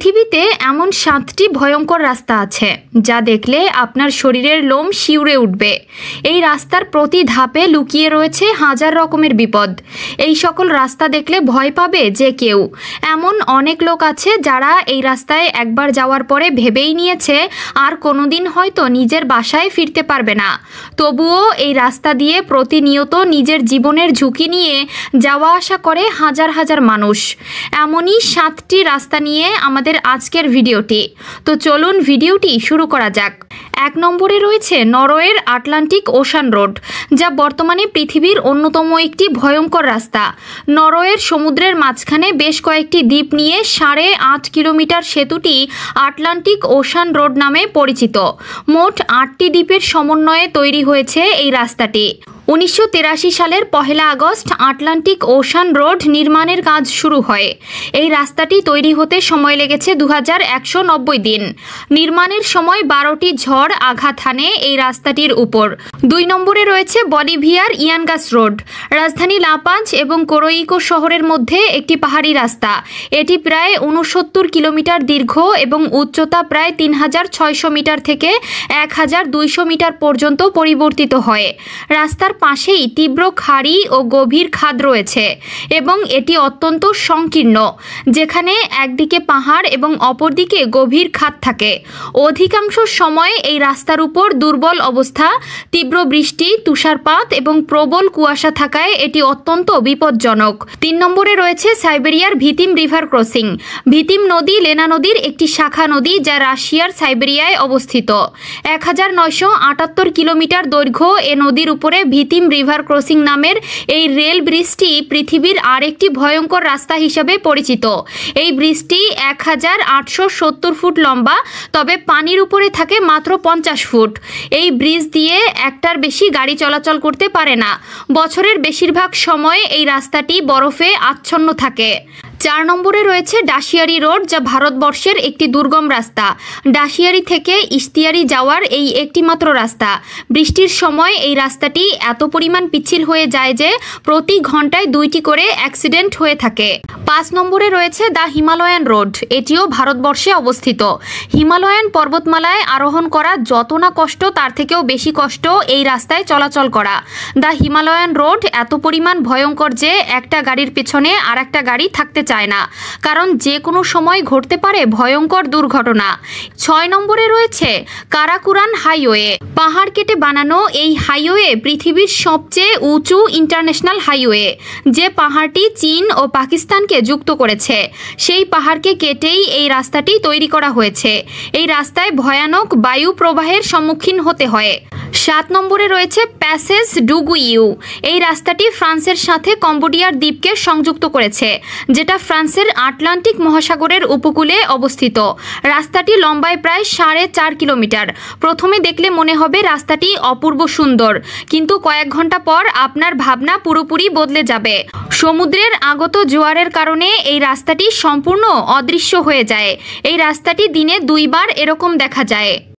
পৃথিবীতে এমন 7টি ভয়ঙ্কর রাস্তা আছে যা দেখলে আপনার শরীরের লোম শিউরে উঠবে। এই রাস্তার প্রতি ধাপে লুকিয়ে রয়েছে হাজার রকমের বিপদ। এই সকল রাস্তা দেখলে ভয় পাবে যে কেউ। এমন অনেক লোক আছে যারা এই রাস্তায় একবার যাওয়ার পরে ভেবেই নিয়েছে আর কোনোদিন হয়তো নিজের বাসায় ফিরতে পারবে না। তবুও এই রাস্তা দিয়ে প্রতিনিয়ত নিজের জীবনের ঝুঁকি নিয়ে যাওয়া আসা করে হাজার হাজার মানুষ। এমনই 7টি রাস্তা নিয়ে আমাদের আজকের ভিডিওটি। তো চলুন ভিডিওটি শুরু করা যাক। 1 নম্বরে রয়েছে নরওয়ের আটলান্টিক ওশান রোড, যা বর্তমানে পৃথিবীর অন্যতম একটি ভয়ঙ্কর রাস্তা। নরওয়ের সমুদ্রের মাঝখানে বেশ কয়েকটি দ্বীপ নিয়ে 8.5 কিলোমিটার সেতুটি আটলান্টিক ওশান রোড নামে পরিচিত। মোট 8টি দ্বীপের সমন্বয়ে তৈরি হয়েছে এই রাস্তাটি। 1983 সালের 1 আগস্ট আটলান্টিক ওশান রোড নির্মাণের কাজ শুরু হয়। এই রাস্তাটি তৈরি হতে সময় লেগেছে 2190 দিন। নির্মাণের সময় 12টি ঝড় আঘাত হানে এই রাস্তাটির উপর। 2 নম্বরে রয়েছে বলিভিয়ার ইয়ানগাস রোড, রাজধানী লাপাজ এবং কোরোইকো শহরের মধ্যে একটি পাহাড়ি রাস্তা। এটি প্রায় 69 কিলোমিটার দীর্ঘ এবং উচ্চতা প্রায় 3600 মিটার থেকে 1200 মিটার পর্যন্ত পরিবর্তিত হয়। রাস্তার পাশেই তীব্র খাড়ি ও গভীর খাদ রয়েছে এবং এটি অত্যন্ত সংকীর্ণ, যেখানে একদিকে পাহাড় এবং অপরদিকে গভীর খাদ থাকে। অধিকাংশ সময় এই রাস্তার উপর দুর্বল অবস্থা, তীব্র বৃষ্টি, তুষারপাত এবং প্রবল কুয়াশা থাকায় এটি অত্যন্ত বিপজ্জনক। 3 নম্বরে রয়েছে সাইবেরিয়ার ভিতিম রিভার ক্রসিং। ভিতিম নদী লেনা নদীর একটি শাখা নদী যা রাশিয়ার সাইবেরিয়ায় অবস্থিত। 1978 কিলোমিটার দৈর্ঘ্য এ নদীর উপরে ভিতিম রিভার ক্রসিং নামের এই রেল ব্রিজটি পৃথিবীর আরেকটি ভয়ঙ্কর রাস্তা হিসেবে পরিচিত। এই ব্রিজটি 1870 ফুট লম্বা, তবে পানির উপরে থাকে মাত্র 50 ফুট। এই ব্রিজ দিয়ে একটার বেশি গাড়ি চলাচল করতে পারে না। বছরের বেশিরভাগ সময় এই রাস্তাটি বরফে আচ্ছন্ন থাকে। 4 নম্বরে রয়েছে ডাশিয়ারি রোড, যা ভারতবর্ষের একটি দুর্গম রাস্তা। ডাশিয়ারি থেকে ইশতিয়ারি যাওয়ার এই একটিমাত্র রাস্তা। বৃষ্টির সময় এই রাস্তাটি এত পরিমাণ পিচ্ছিল হয়ে যায় যে প্রতি ঘন্টায় 2টি করে অ্যাক্সিডেন্ট হয়ে থাকে। 5 নম্বরে রয়েছে দ্য হিমালয়ান রোড। এটিও ভারতবর্ষে অবস্থিত। হিমালয়ান পর্বতমালায় আরোহণ করা যত না কষ্ট, তার থেকেও বেশি কষ্ট এই রাস্তায় চলাচল করা। দ্য হিমালয়ান রোড এত পরিমাণ ভয়ঙ্কর যে একটা গাড়ির পেছনে আর একটা গাড়ি থাকতে চায় না, কারণ যে কোনো সময় ঘটতে পারে ভয়ঙ্কর দুর্ঘটনা। 6 নম্বরে রয়েছে কারাকুরান হাইওয়ে। পাহাড় কেটে বানানো এই হাইওয়ে পৃথিবীর সবচেয়ে উঁচু ইন্টারন্যাশনাল হাইওয়ে, যে পাহাড়টি চীন ও পাকিস্তানকে যুক্ত করেছে। সেই পাহাড়কে কেটেই এই রাস্তাটি তৈরি করা হয়েছে। এই রাস্তায় ভয়ানক বায়ু প্রবাহের সম্মুখীন হতে হয়। 7 নম্বরে রয়েছে প্যাসেজ ডু গুইউ। এই রাস্তাটি ফ্রান্সের সাথে কম্বোডিয়ার দ্বীপকে সংযুক্ত করেছে, যেটা ফ্রান্সের আটলান্টিক মহাসাগরের উপকূলে অবস্থিত। রাস্তাটি লম্বায় প্রায় 4.5 কিলোমিটার। প্রথমে দেখলে মনে হবে রাস্তাটি অপূর্ব সুন্দর, কিন্তু কয়েক ঘন্টা পর আপনার ভাবনা পুরোপুরি বদলে যাবে। সমুদ্রের আগত জোয়ারের কারণে এই রাস্তাটি সম্পূর্ণ অদৃশ্য হয়ে যায়। এই রাস্তাটি দিনে 2 বার এরকম দেখা যায়।